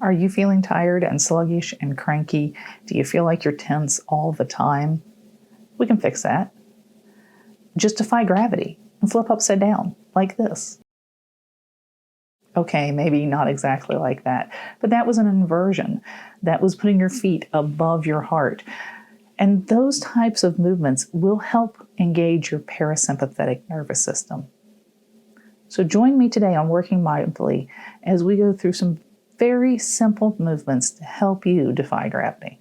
Are you feeling tired and sluggish and cranky? Do you feel like you're tense all the time? We can fix that. Just defy gravity and flip upside down like this. Okay, maybe not exactly like that, but that was an inversion. That was putting your feet above your heart. And those types of movements will help engage your parasympathetic nervous system. So join me today on Working Mindfully as we go through some very simple movements to help you defy gravity.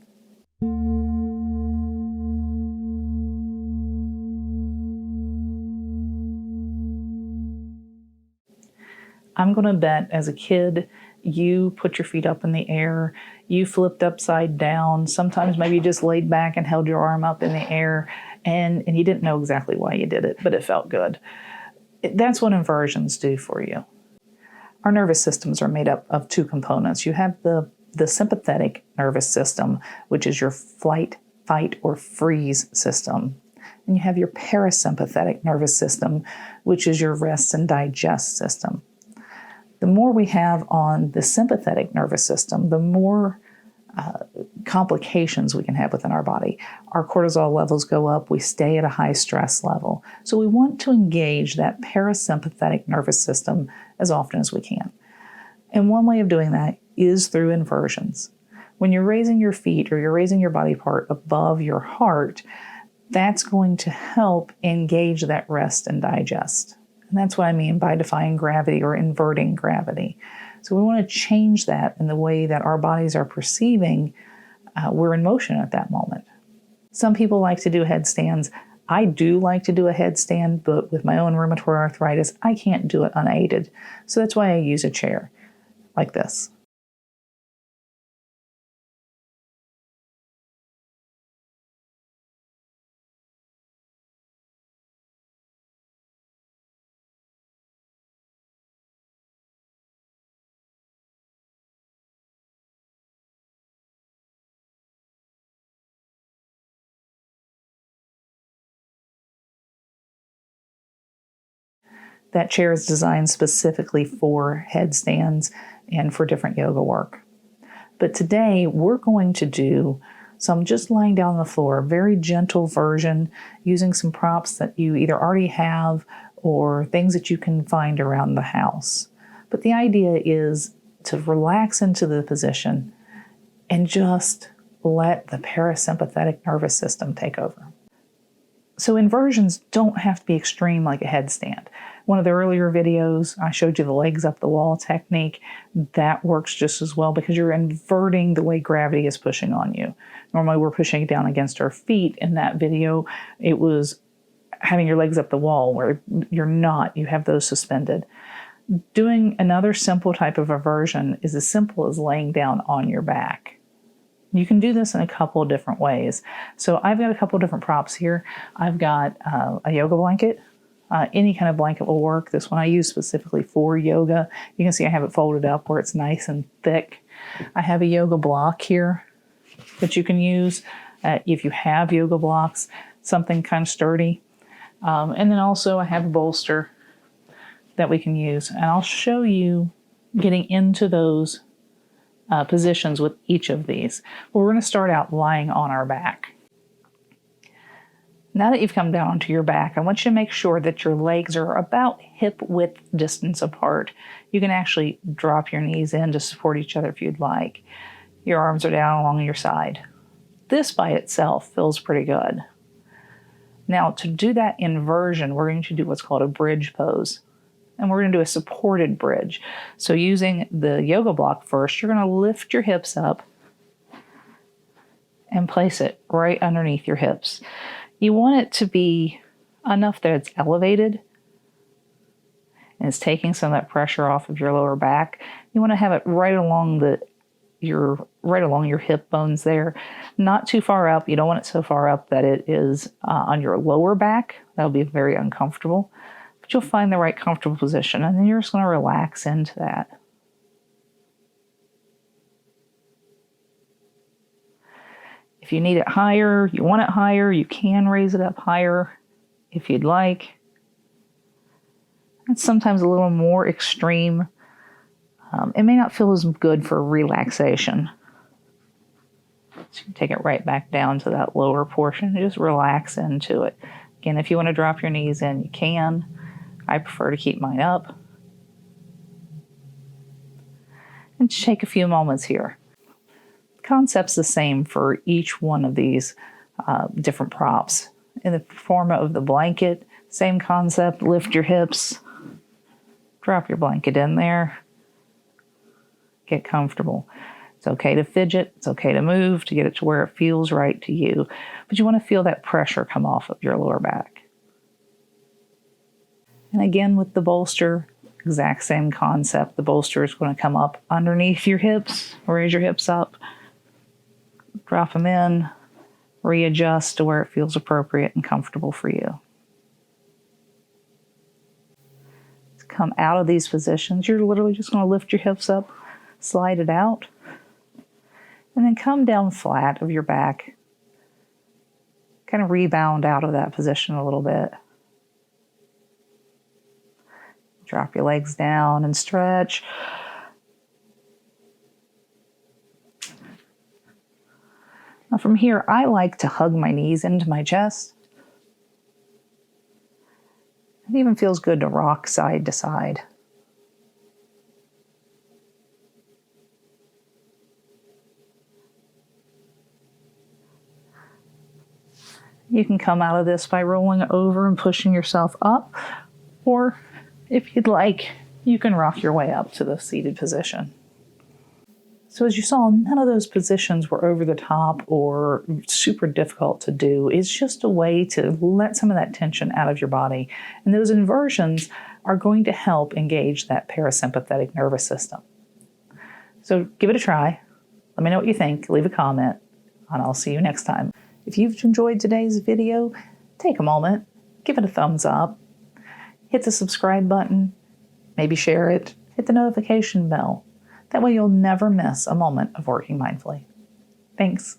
I'm going to bet as a kid, you put your feet up in the air, you flipped upside down, sometimes maybe you just laid back and held your arm up in the air, and you didn't know exactly why you did it, but it felt good. That's what inversions do for you. Our nervous systems are made up of two components. You have the sympathetic nervous system, which is your flight, fight, or freeze system. And you have your parasympathetic nervous system, which is your rest and digest system. The more we have on the sympathetic nervous system, the more complications we can have within our body. Our cortisol levels go up, we stay at a high stress level. So we want to engage that parasympathetic nervous system as often as we can. And one way of doing that is through inversions. When you're raising your feet or you're raising your body part above your heart, that's going to help engage that rest and digest. And that's what I mean by defying gravity or inverting gravity. So we want to change that in the way that our bodies are perceiving we're in motion at that moment. Some people like to do headstands. I do like to do a headstand, but with my own rheumatoid arthritis, I can't do it unaided. So that's why I use a chair like this. That chair is designed specifically for headstands and for different yoga work. But today we're going to do some just lying down on the floor, a very gentle version using some props that you either already have or things that you can find around the house. But the idea is to relax into the position and just let the parasympathetic nervous system take over. So inversions don't have to be extreme like a headstand. One of the earlier videos, I showed you the legs up the wall technique. That works just as well because you're inverting the way gravity is pushing on you. Normally we're pushing down against our feet. In that video, it was having your legs up the wall where you're not, you have those suspended. Doing another simple type of inversion is as simple as laying down on your back. You can do this in a couple of different ways. So I've got a couple of different props here. I've got a yoga blanket. Any kind of blanket will work. This one I use specifically for yoga. You can see I have it folded up where it's nice and thick. I have a yoga block here that you can use if you have yoga blocks, something kind of sturdy. And then also I have a bolster that we can use. And I'll show you getting into those positions with each of these. Well, we're going to start out lying on our back. Now that you've come down onto your back, I want you to make sure that your legs are about hip width distance apart. You can actually drop your knees in to support each other if you'd like. Your arms are down along your side. This by itself feels pretty good. Now to do that inversion, we're going to do what's called a bridge pose. And we're going to do a supported bridge. So using the yoga block first, you're going to lift your hips up and place it right underneath your hips. You want it to be enough that it's elevated and it's taking some of that pressure off of your lower back. You want to have it right along your hip bones there, not too far up. You don't want it so far up that it is on your lower back. That'll be very uncomfortable. But you'll find the right comfortable position, and then you're just going to relax into that. If you need it higher, you want it higher, you can raise it up higher if you'd like. It's sometimes a little more extreme It may not feel as good for relaxation. So you can take it right back down to that lower portion and just relax into it. Again, if you want to drop your knees in, you can. I prefer to keep mine up. And just take a few moments here. The concept's the same for each one of these different props. In the form of the blanket, same concept, lift your hips, drop your blanket in there, get comfortable. It's okay to fidget, it's okay to move to get it to where it feels right to you, but you want to feel that pressure come off of your lower back. And again with the bolster, exact same concept. The bolster is going to come up underneath your hips, raise your hips up, drop them in, readjust to where it feels appropriate and comfortable for you. To come out of these positions, you're literally just going to lift your hips up, slide it out, and then come down flat of your back. Kind of rebound out of that position a little bit. Drop your legs down and stretch. Now from here, I like to hug my knees into my chest. It even feels good to rock side to side. You can come out of this by rolling over and pushing yourself up, or if you'd like, you can rock your way up to the seated position. So as you saw, none of those positions were over the top or super difficult to do. It's just a way to let some of that tension out of your body. And those inversions are going to help engage that parasympathetic nervous system. So give it a try. Let me know what you think. Leave a comment, and I'll see you next time. If you've enjoyed today's video, take a moment, give it a thumbs up, hit the subscribe button, maybe share it, hit the notification bell. That way you'll never miss a moment of working mindfully. Thanks.